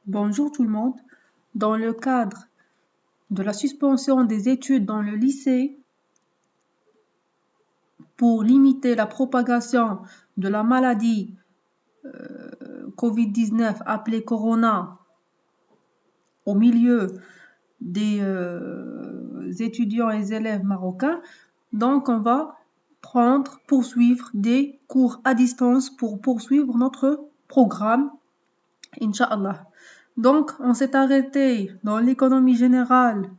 Bonjour tout le monde. Dans le cadre de la suspension des études dans le lycée pour limiter la propagation de la maladie Covid-19 appelée Corona au milieu des étudiants et élèves marocains, donc on va poursuivre des cours à distance pour poursuivre notre programme, Inch'Allah. Donc, on s'est arrêté dans l'économie générale,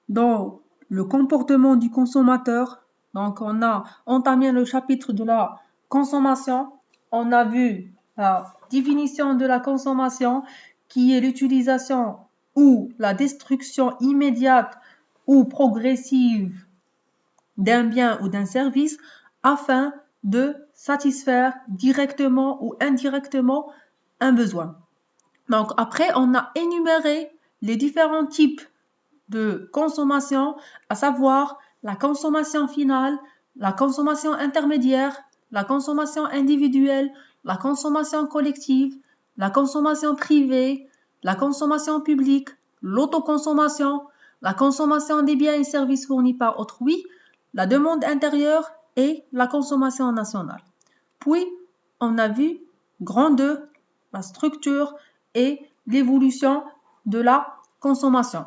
dans le comportement du consommateur. Donc, on a entamé le chapitre de la consommation. On a vu la définition de la consommation qui est l'utilisation ou la destruction immédiate ou progressive d'un bien ou d'un service afin de satisfaire directement ou indirectement un besoin. Donc après, on a énuméré les différents types de consommation, à savoir la consommation finale, la consommation intermédiaire, la consommation individuelle, la consommation collective, la consommation privée, la consommation publique, l'autoconsommation, la consommation des biens et services fournis par autrui, la demande intérieure et la consommation nationale. Puis, on a vu grand 2, la structure et l'évolution de la consommation.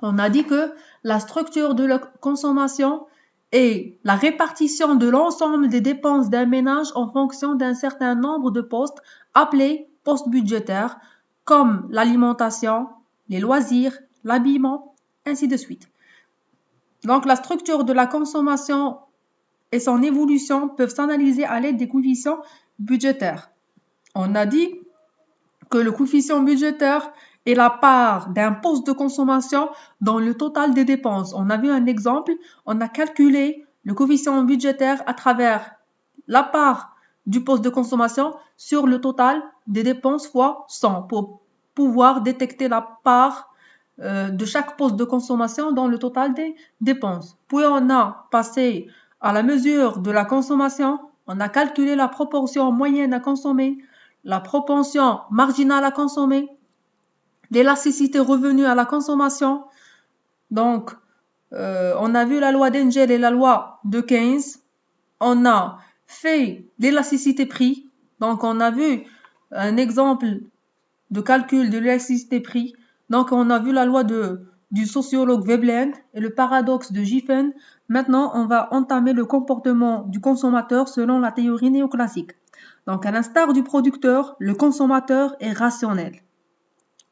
On a dit que la structure de la consommation est la répartition de l'ensemble des dépenses d'un ménage en fonction d'un certain nombre de postes appelés postes budgétaires, comme l'alimentation, les loisirs, l'habillement, ainsi de suite. Donc la structure de la consommation et son évolution peuvent s'analyser à l'aide des coefficients budgétaires. On a dit que le coefficient budgétaire est la part d'un poste de consommation dans le total des dépenses. On a vu un exemple, on a calculé le coefficient budgétaire à travers la part du poste de consommation sur le total des dépenses fois 100 pour pouvoir détecter la part de chaque poste de consommation dans le total des dépenses. Puis on a passé à la mesure de la consommation, on a calculé la proportion moyenne à consommer, la propension marginale à consommer, l'élasticité revenue à la consommation. Donc, on a vu la loi d'Engel et la loi de Keynes. On a fait l'élasticité prix. Donc, on a vu un exemple de calcul de l'élasticité prix. Donc, on a vu la loi du sociologue Veblen et le paradoxe de Giffen. Maintenant, on va entamer le comportement du consommateur selon la théorie néoclassique. Donc, à l'instar du producteur, le consommateur est rationnel.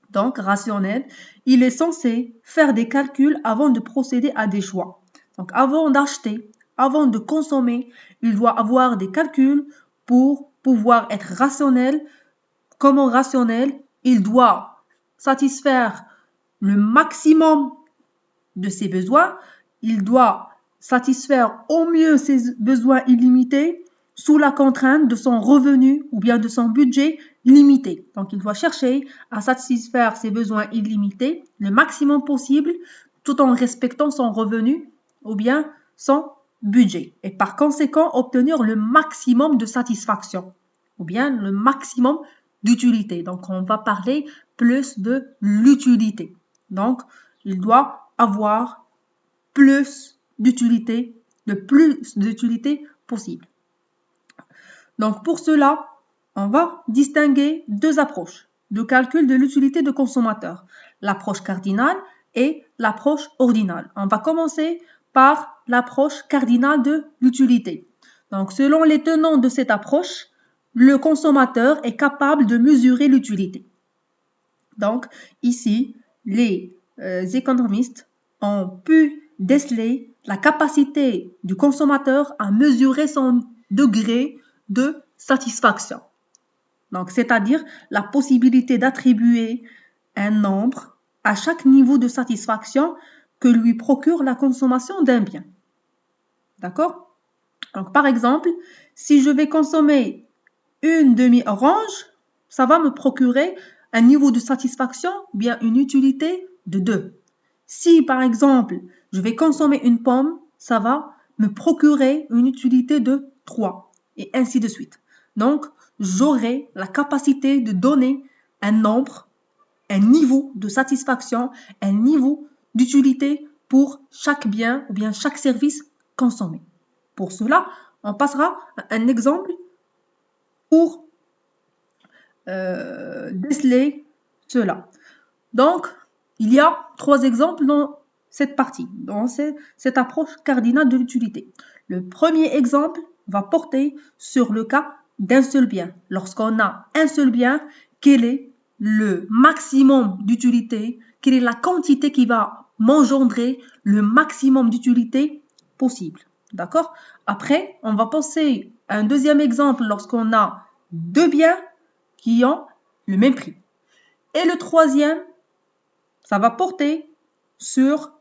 Donc, rationnel, il est censé faire des calculs avant de procéder à des choix. Donc, avant d'acheter, avant de consommer, il doit avoir des calculs pour pouvoir être rationnel. Comment rationnel, il doit satisfaire le maximum de ses besoins. Il doit satisfaire au mieux ses besoins illimités sous la contrainte de son revenu ou bien de son budget limité. Donc, il doit chercher à satisfaire ses besoins illimités le maximum possible tout en respectant son revenu ou bien son budget. Et par conséquent, obtenir le maximum de satisfaction ou bien le maximum d'utilité. Donc, on va parler plus de l'utilité. Donc, il doit avoir plus d'utilité, le plus d'utilité possible. Donc, pour cela, on va distinguer deux approches de calcul de l'utilité de consommateur, l'approche cardinale et l'approche ordinale. On va commencer par l'approche cardinale de l'utilité. Donc, selon les tenants de cette approche, le consommateur est capable de mesurer l'utilité. Donc, ici, les économistes ont pu déceler la capacité du consommateur à mesurer son degré de satisfaction. Donc, c'est-à-dire la possibilité d'attribuer un nombre à chaque niveau de satisfaction que lui procure la consommation d'un bien. D'accord? Donc, par exemple, si je vais consommer une demi-orange, ça va me procurer un niveau de satisfaction, bien une utilité de 2. Si, par exemple, je vais consommer une pomme, ça va me procurer une utilité de 3, et ainsi de suite. Donc, j'aurai la capacité de donner un nombre un niveau de satisfaction, un niveau d'utilité pour chaque bien ou bien chaque service consommé. Pour cela, on passera à un exemple pour déceler cela. Donc, il y a 3 exemples dans cette partie, dans cette approche cardinale de l'utilité. Le premier exemple va porter sur le cas d'un seul bien. Lorsqu'on a un seul bien, quel est le maximum d'utilité, quelle est la quantité qui va m'engendrer le maximum d'utilité possible. D'accord? Après, on va passer à un deuxième exemple lorsqu'on a 2 biens qui ont le même prix. Et le troisième, ça va porter sur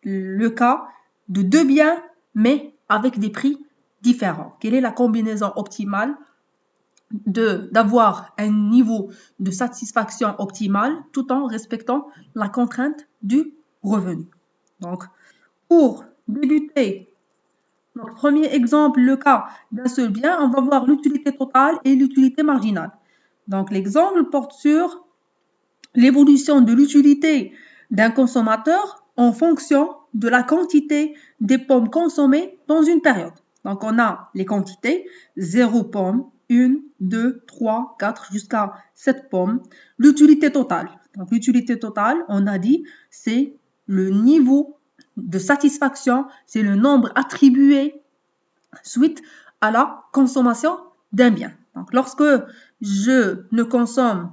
le cas de 2 biens, mais avec des prix différents. Quelle est la combinaison optimale d'avoir un niveau de satisfaction optimal tout en respectant la contrainte du revenu. Donc, pour débuter notre premier exemple, le cas d'un seul bien, on va voir l'utilité totale et l'utilité marginale. Donc, l'exemple porte sur l'évolution de l'utilité d'un consommateur en fonction de la quantité des pommes consommées dans une période. Donc, on a les quantités, 0 pommes, 1, 2, 3, 4, jusqu'à 7 pommes. L'utilité totale. Donc, l'utilité totale, on a dit, c'est le niveau de satisfaction, c'est le nombre attribué suite à la consommation d'un bien. Donc, lorsque je ne consomme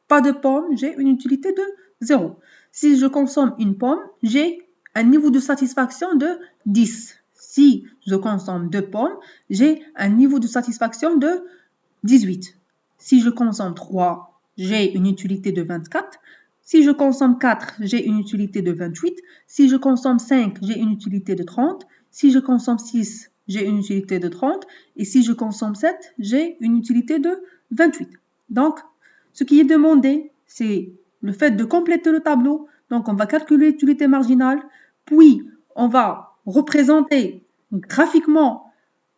pas de pommes, j'ai une utilité de 0. Si je consomme une pomme, j'ai un niveau de satisfaction de 10. Si je consomme 2 pommes, j'ai un niveau de satisfaction de 18. Si je consomme 3, j'ai une utilité de 24. Si je consomme 4, j'ai une utilité de 28. Si je consomme 5, j'ai une utilité de 30. Si je consomme 6, j'ai une utilité de 30. Et si je consomme 7, j'ai une utilité de 28. Donc, ce qui est demandé, c'est le fait de compléter le tableau. Donc, on va calculer l'utilité marginale, puis on va représenter graphiquement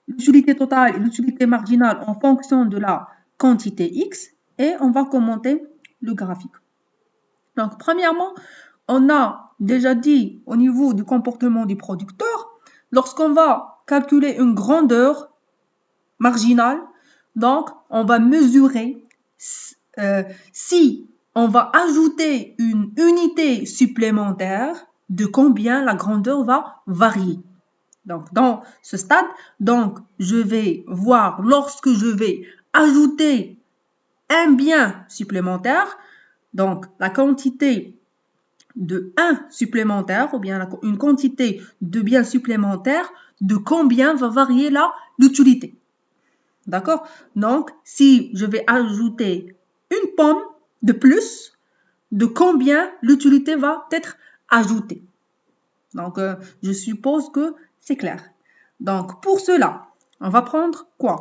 l'utilité totale et l'utilité marginale en fonction de la quantité X et on va commenter le graphique. Donc, premièrement, on a déjà dit au niveau du comportement du producteur, lorsqu'on va calculer une grandeur marginale, donc on va mesurer si on va ajouter une unité supplémentaire, de combien la grandeur va varier. Donc, dans ce stade, donc, je vais voir lorsque je vais ajouter un bien supplémentaire, donc la quantité de 1 supplémentaire ou bien une quantité de biens supplémentaires, de combien va varier l'utilité. D'accord? Donc, si je vais ajouter une pomme de plus, de combien l'utilité va être ajoutée. Donc, je suppose que c'est clair. Donc, pour cela, on va prendre quoi?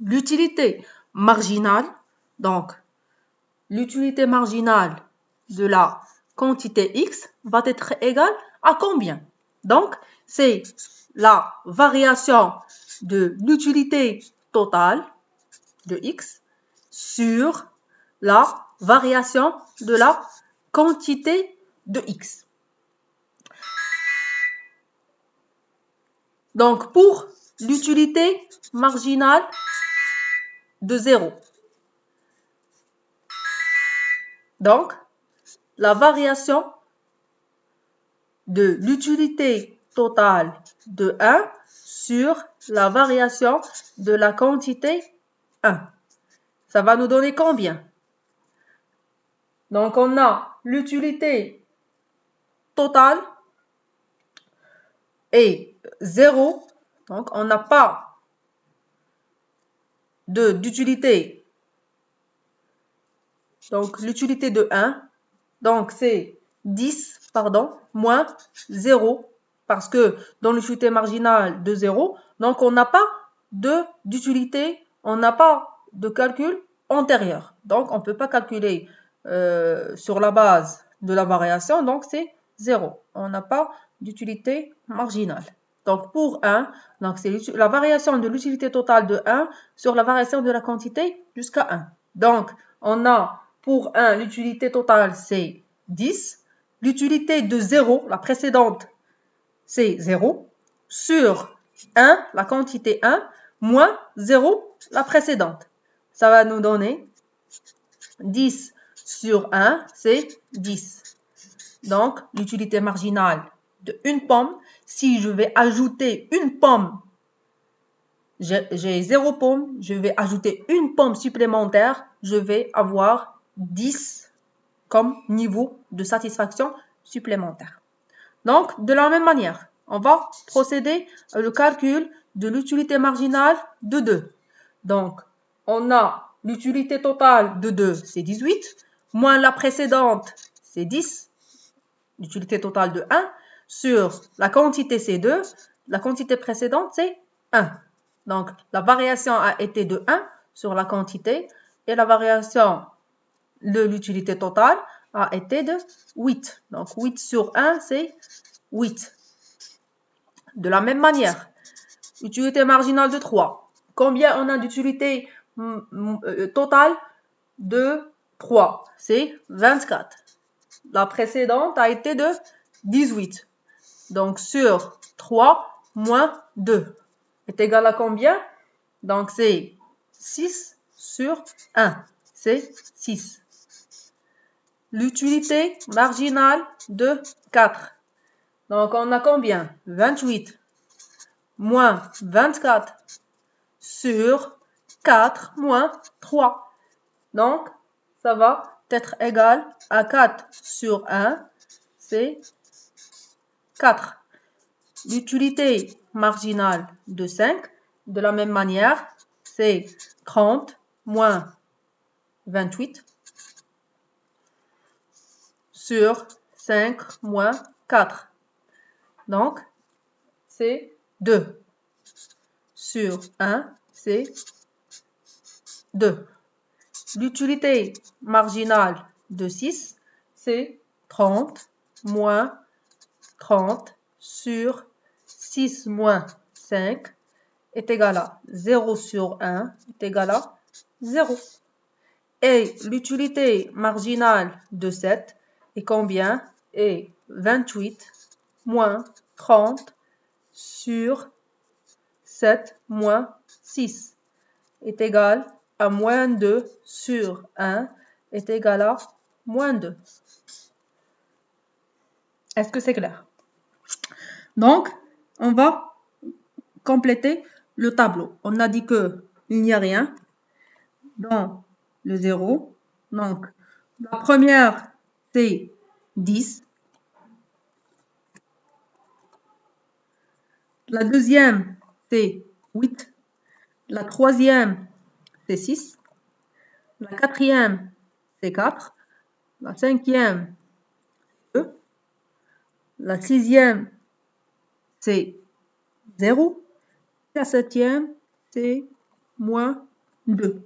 L'utilité marginale. Donc, l'utilité marginale de la quantité X va être égale à combien? Donc, c'est la variation de l'utilité totale de X sur la variation de la quantité de X. Donc, pour l'utilité marginale de 0. Donc, la variation de l'utilité totale de 1 sur la variation de la quantité 1. Ça va nous donner combien? Donc, on a l'utilité totale est 0. Donc, on n'a pas d'utilité. Donc, l'utilité de 1. Donc, c'est 10, moins 0. Parce que dans l'utilité marginale de 0, donc on n'a pas d'utilité, on n'a pas de calcul antérieur. Donc, on ne peut pas calculer sur la base de la variation. Donc, c'est 0. On n'a pas d'utilité marginale. Donc, pour 1, c'est la variation de l'utilité totale de 1 sur la variation de la quantité jusqu'à 1. Donc, on a pour 1, l'utilité totale, c'est 10. L'utilité de 0, la précédente, c'est 0. Sur 1, la quantité 1, moins 0, la précédente. Ça va nous donner 10 sur 1, c'est 10. Donc, l'utilité marginale de une pomme, si je vais ajouter une pomme, j'ai 0 pomme, je vais ajouter une pomme supplémentaire, je vais avoir 10 comme niveau de satisfaction supplémentaire. Donc, de la même manière, on va procéder au calcul de l'utilité marginale de 2. Donc, on a l'utilité totale de 2, c'est 18, moins la précédente, c'est 10, l'utilité totale de 1, sur la quantité, c'est 2, la quantité précédente, c'est 1. Donc, la variation a été de 1 sur la quantité, et la variation de l'utilité totale a été de 8. Donc, 8 sur 1, c'est 8. De la même manière, utilité marginale de 3. Combien on a d'utilité totale de 3? C'est 24. La précédente a été de 18. Donc, sur 3 moins 2 est égal à combien? Donc, c'est 6 sur 1. C'est 6. L'utilité marginale de 4. Donc, on a combien? 28 moins 24 sur 4 moins 3. Donc, ça va être égal à 4 sur 1, c'est 4. L'utilité marginale de 5, de la même manière, c'est 30 moins 28 sur 5 moins 4. Donc, c'est 2. Sur 1, c'est 2. L'utilité marginale de 6, c'est 30 moins 30 sur 6 moins 5 est égal à 0 sur 1 est égal à 0. Et l'utilité marginale de 7 est combien? Est 28 moins 30 sur 7 moins 6 est égal à moins 2 sur 1 est égal à moins 2. Est-ce que c'est clair? Donc, on va compléter le tableau. On a dit qu'il n'y a rien dans le 0. Donc, la première, c'est 10. La deuxième, c'est 8. La troisième, c'est 6. La quatrième, c'est 4. La cinquième, c'est 2. La sixième, c'est 0. La septième, c'est moins 2.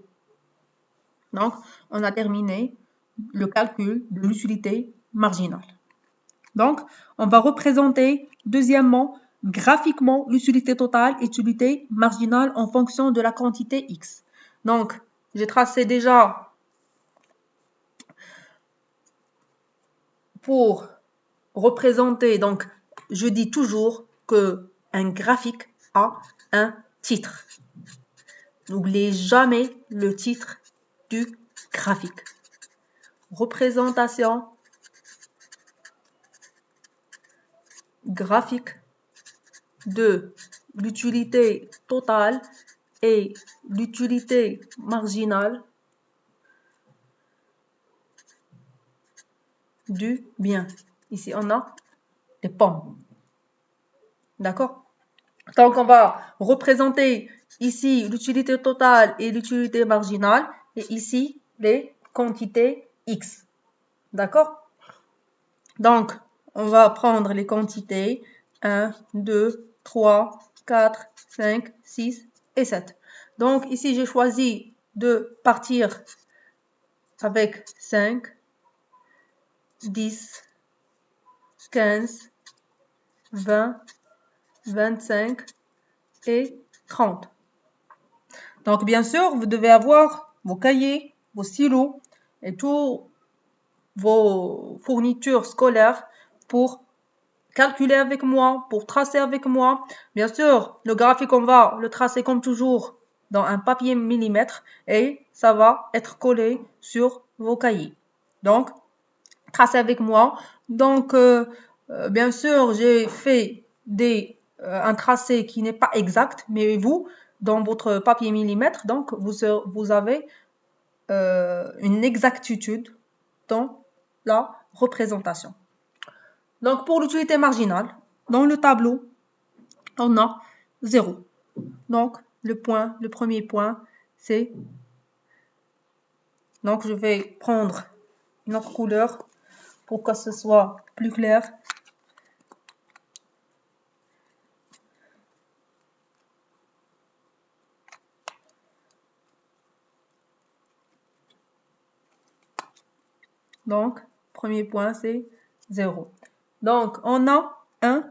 Donc, on a terminé le calcul de l'utilité marginale. Donc, on va représenter, deuxièmement, graphiquement l'utilité totale et l'utilité marginale en fonction de la quantité x. Donc, j'ai tracé déjà pour représenter, donc, je dis toujours qu'un graphique a un titre. N'oubliez jamais le titre du graphique. Représentation graphique de l'utilité totale et l'utilité marginale du bien. Ici, on a des pommes. D'accord? Donc, on va représenter ici l'utilité totale et l'utilité marginale et ici les quantités x. D'accord? Donc, on va prendre les quantités 1, 2, 3, 4, 5, 6 et 7. Donc, ici, j'ai choisi de partir avec 5, 10, 15, 20, 25 et 30. Donc, bien sûr, vous devez avoir vos cahiers, vos stylos et tous vos fournitures scolaires pour calculer avec moi, pour tracer avec moi. Bien sûr, le graphique, on va le tracer comme toujours dans un papier millimètre et ça va être collé sur vos cahiers. Donc, tracez avec moi. Donc, bien sûr, j'ai fait un tracé qui n'est pas exact, mais vous, dans votre papier millimètre, donc vous avez une exactitude dans la représentation. Donc, pour l'utilité marginale, dans le tableau, on a 0. Donc, le premier point, c'est... Donc, je vais prendre une autre couleur pour que ce soit plus clair. Donc, premier point, c'est 0. Donc, on a 1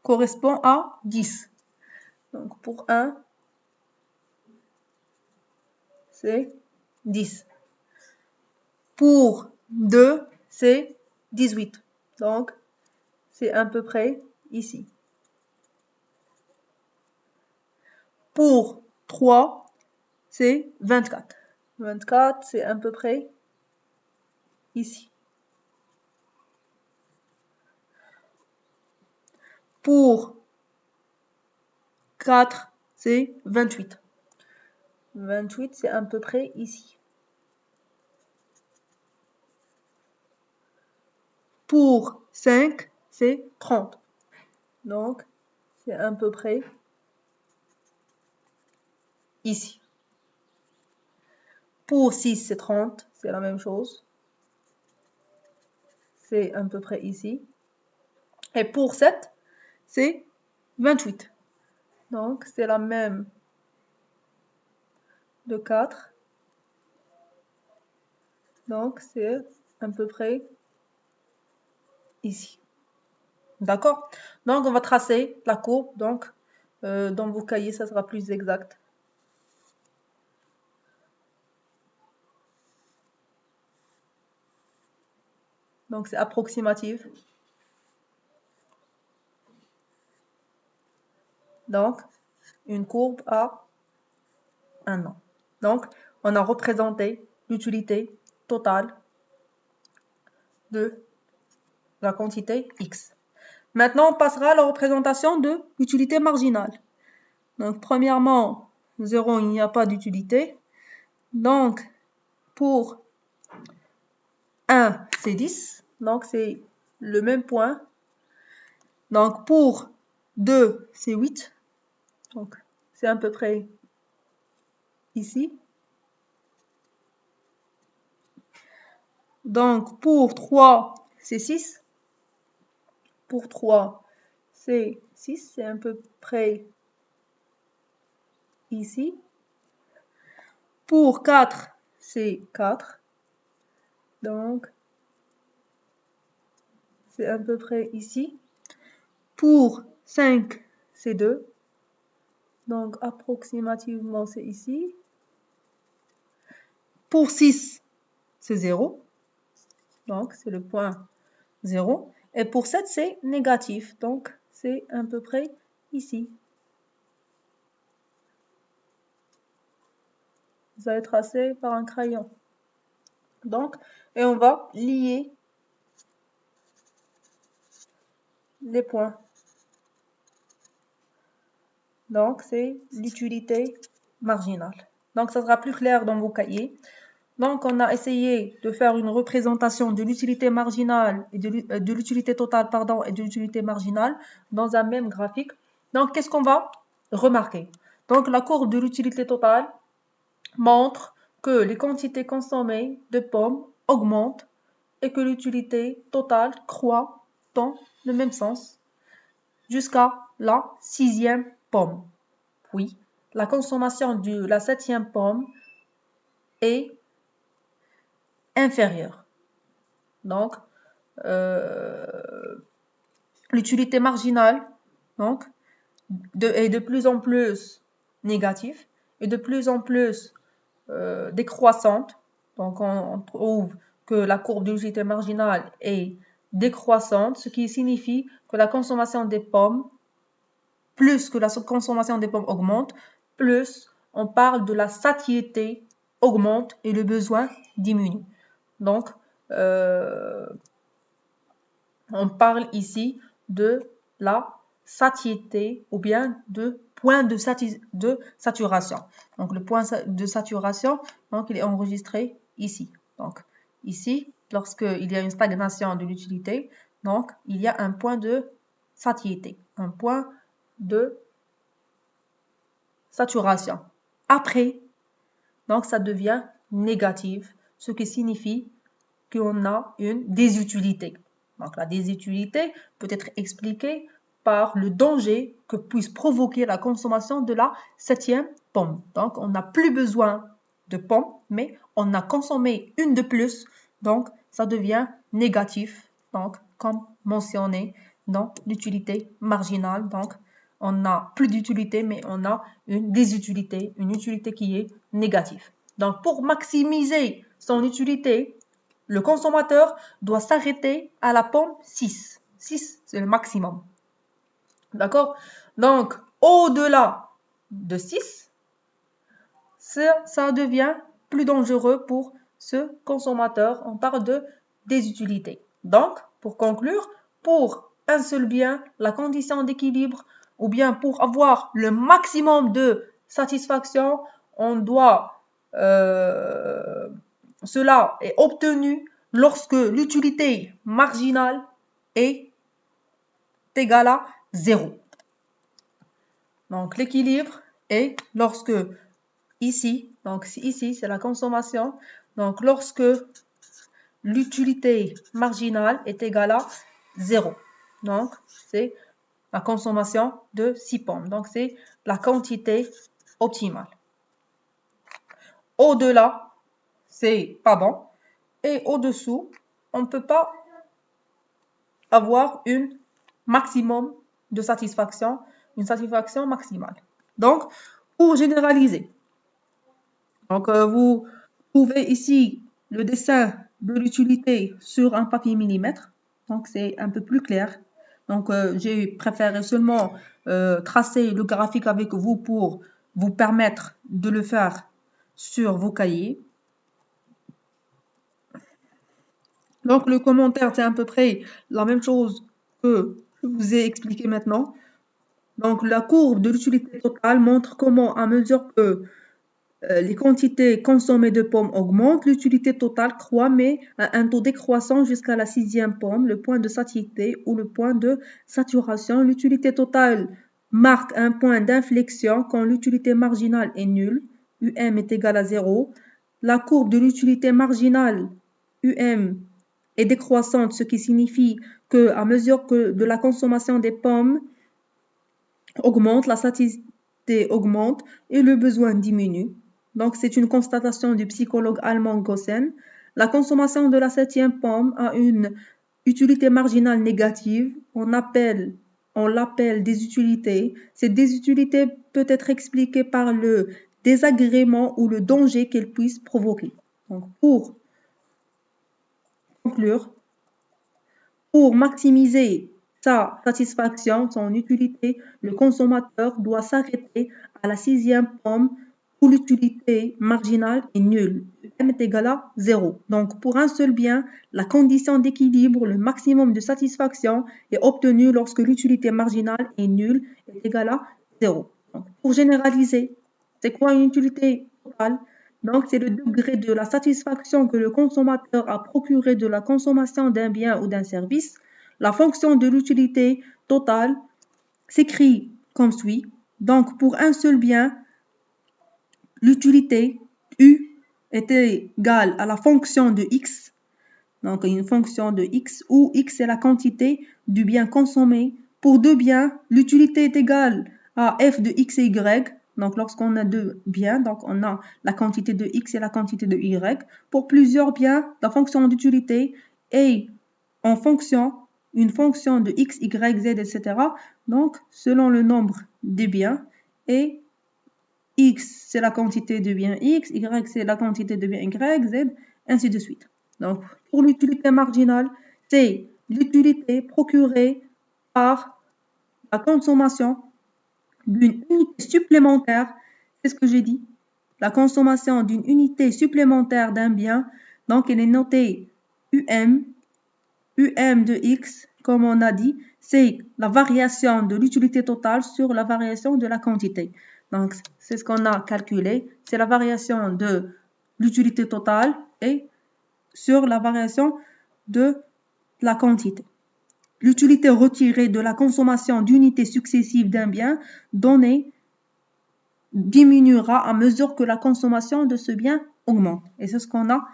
correspond à 10. Donc, pour 1, c'est 10. Pour 2, c'est 18. Donc, c'est à peu près ici. Pour 3, c'est 24. 24, c'est à peu près ici. Pour 4, c'est 28. 28, c'est à peu près ici. Pour 5, c'est 30. Donc, c'est à peu près ici. Pour 6, c'est 30. C'est la même chose. C'est à peu près ici. Et pour 7, c'est 28. Donc, c'est la même de 4. Donc, c'est à peu près ici. D'accord? Donc, on va tracer la courbe. Donc, dans vos cahiers, ça sera plus exact. Donc, c'est approximatif. Donc, une courbe à 1 an. Donc, on a représenté l'utilité totale de la quantité x. Maintenant, on passera à la représentation de l'utilité marginale. Donc, premièrement, 0, il n'y a pas d'utilité. Donc, pour 1, c'est 10. Donc, c'est le même point. Donc, pour 2, c'est 8. Donc, c'est à peu près ici. Donc, pour 3, c'est 6. Pour 3, c'est 6. C'est à peu près ici. Pour 4, c'est 4. Donc, c'est à peu près ici. Pour 5, c'est 2. Donc, approximativement, c'est ici. Pour 6, c'est 0. Donc, c'est le point 0. Et pour 7, c'est négatif. Donc, c'est à peu près ici. Vous allez tracer par un crayon. Donc, et on va lier les points. Donc, c'est l'utilité marginale. Donc, ça sera plus clair dans vos cahiers. Donc, on a essayé de faire une représentation de l'utilité marginale et de l'utilité totale, pardon, et de l'utilité marginale dans un même graphique. Donc, qu'est-ce qu'on va remarquer? Donc, la courbe de l'utilité totale montre que les quantités consommées de pommes augmentent et que l'utilité totale croît dans le même sens jusqu'à la 6e pomme. Puis, la consommation de la 7e pomme est inférieure. Donc, l'utilité marginale donc, est de plus en plus négative et de plus en plus décroissante Donc, on trouve que la courbe de l'utilité marginale est décroissante, ce qui signifie que la consommation des pommes, plus que la consommation des pommes augmente, plus on parle de la satiété augmente et le besoin diminue. Donc, on parle ici de la satiété ou bien de point de saturation. Donc, le point de saturation, donc, il est enregistré ici. Donc, ici, lorsqu'il y a une stagnation de l'utilité, donc, il y a un point de satiété, un point de saturation. Après, donc, ça devient négatif, ce qui signifie qu'on a une désutilité. Donc, la désutilité peut être expliquée par le danger que puisse provoquer la consommation de la 7e pomme. Donc, on n'a plus besoin de pommes, mais on a consommé une de plus, donc ça devient négatif, donc comme mentionné dans l'utilité marginale. Donc, on n'a plus d'utilité, mais on a une désutilité, une utilité qui est négative. Donc, pour maximiser son utilité, le consommateur doit s'arrêter à la pomme 6. 6, c'est le maximum. D'accord? Donc, au-delà de 6, ça devient plus dangereux pour ce consommateur. On parle de désutilité. Donc, pour conclure, pour un seul bien, la condition d'équilibre, ou bien pour avoir le maximum de satisfaction, on doit, cela est obtenu lorsque l'utilité marginale est égale à 0. Donc, l'équilibre est lorsque ici, donc ici, c'est la consommation. Donc, lorsque l'utilité marginale est égale à 0. Donc, c'est la consommation de 6 pommes. Donc, c'est la quantité optimale. Au-delà, c'est pas bon. Et au-dessous, on ne peut pas avoir une maximum de satisfaction, une satisfaction maximale. Donc, pour généraliser, donc vous trouvez ici le dessin de l'utilité sur un papier millimètre. Donc, c'est un peu plus clair. Donc, j'ai préféré seulement tracer le graphique avec vous pour vous permettre de le faire sur vos cahiers. Donc, le commentaire, c'est à peu près la même chose que je vous ai expliqué maintenant. Donc, la courbe de l'utilité totale montre comment, à mesure que les quantités consommées de pommes augmentent, l'utilité totale croît, mais à un taux décroissant jusqu'à la 6e pomme, le point de satiété ou le point de saturation. L'utilité totale marque un point d'inflexion quand l'utilité marginale est nulle, UM est égal à 0. La courbe de l'utilité marginale, UM, est décroissante, ce qui signifie que à mesure que de la consommation des pommes augmente, la satiété augmente et le besoin diminue. Donc, c'est une constatation du psychologue allemand Gossen. La consommation de la 7e pomme a une utilité marginale négative. On l'appelle désutilité. Cette désutilité peut être expliquée par le désagrément ou le danger qu'elle puisse provoquer. Donc, pour conclure, pour maximiser sa satisfaction, son utilité, le consommateur doit s'arrêter à la 6e pomme où l'utilité marginale est nulle. M est égal à 0. Donc, pour un seul bien, la condition d'équilibre, le maximum de satisfaction est obtenu lorsque l'utilité marginale est nulle, est égale à 0. Donc, pour généraliser, c'est quoi une utilité totale? Donc, c'est le degré de la satisfaction que le consommateur a procuré de la consommation d'un bien ou d'un service. La fonction de l'utilité totale s'écrit comme suit. Donc, pour un seul bien, l'utilité U est égale à la fonction de X. Donc, une fonction de X où X est la quantité du bien consommé. Pour deux biens, l'utilité est égale à F de X et Y. Donc, lorsqu'on a deux biens, donc on a la quantité de X et la quantité de Y. Pour plusieurs biens, la fonction d'utilité est en fonction, une fonction de X, Y, Z, etc. Donc, selon le nombre des biens. Et X, c'est la quantité de bien X, Y, c'est la quantité de bien Y, Z, ainsi de suite. Donc, pour l'utilité marginale, c'est l'utilité procurée par la consommation d'une unité supplémentaire, c'est ce que j'ai dit, la consommation d'une unité supplémentaire d'un bien, donc elle est notée UM de X, comme on a dit, c'est la variation de l'utilité totale sur la variation de la quantité. Donc, c'est ce qu'on a calculé, c'est la variation de l'utilité totale et sur la variation de la quantité. L'utilité retirée de la consommation d'unités successives d'un bien donné diminuera à mesure que la consommation de ce bien augmente. Et c'est ce qu'on a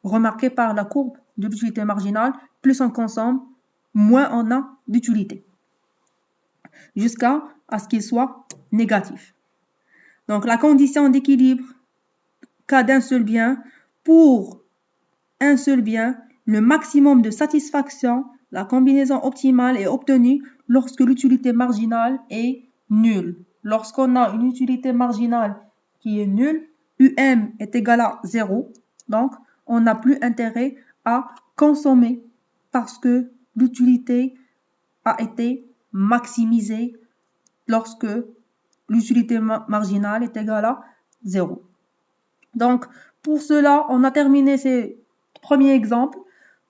remarqué par la courbe de l'utilité marginale. Plus on consomme, moins on a d'utilité, jusqu'à ce qu'il soit négatif. Donc la condition d'équilibre, cas d'un seul bien, pour un seul bien, le maximum de satisfaction, la combinaison optimale est obtenue lorsque l'utilité marginale est nulle. Lorsqu'on a une utilité marginale qui est nulle, UM est égal à 0, donc on n'a plus intérêt à consommer parce que l'utilité a été maximisée lorsque l'utilité marginale est égale à 0. Donc, pour cela, on a terminé ces premiers exemples.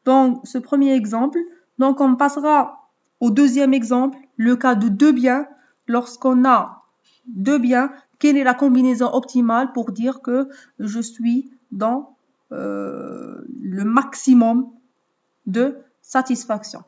Donc, ce premier exemple. Donc, on passera au deuxième exemple, le cas de deux biens. Lorsqu'on a deux biens, quelle est la combinaison optimale pour dire que je suis dans le maximum de satisfaction?